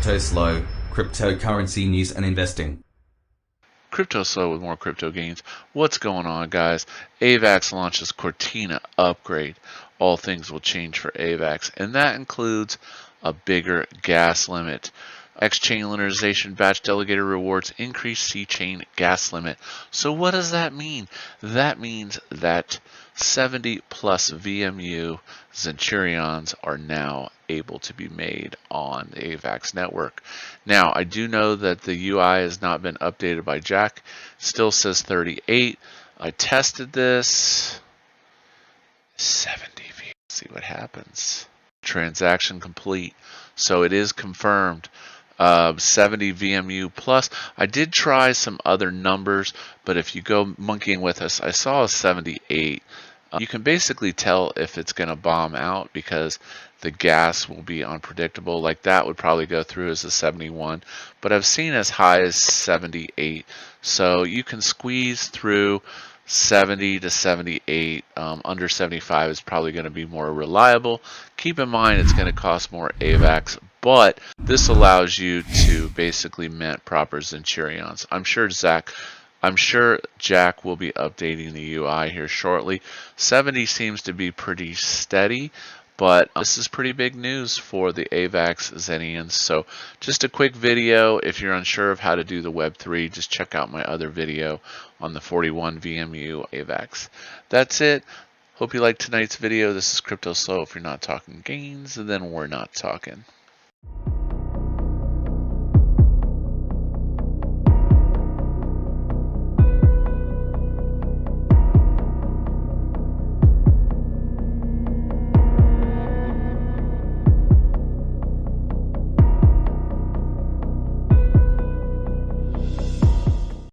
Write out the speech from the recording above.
Cryptoslo, cryptocurrency news and investing. Cryptoslo with more crypto gains. What's going on, guys? Avax launches Cortina upgrade. All things will change for Avax, and that includes a bigger gas limit. X-chain linearization batch delegator rewards increase C-chain gas limit. So what does that mean? That means that 70 plus VMU Xenturions are now able to be made on the Avax network. Now, I do know that the UI has not been updated by Jack. Still says 38. I tested this. 70 VMU. See what happens. Transaction complete. So it is confirmed. 70 VMU plus. I did try some other numbers, but if you go monkeying with us, I saw a 78. You can basically tell if it's going to bomb out because the gas will be unpredictable. Like that would probably go through as a 71, but I've seen as high as 78. So you can squeeze through 70 to 78. Under 75 is probably going to be more reliable. Keep in mind it's going to cost more AVAX, but this allows you to basically mint proper Xenturions. I'm sure Jack will be updating the UI here shortly. 70 seems to be pretty steady, but this is pretty big news for the Avax Xenians. So just a quick video. If you're unsure of how to do the Web3, just check out my other video on the 41 VMU Avax. That's it. Hope you liked tonight's video. This is Cryptoslo. If you're not talking gains, then we're not talking.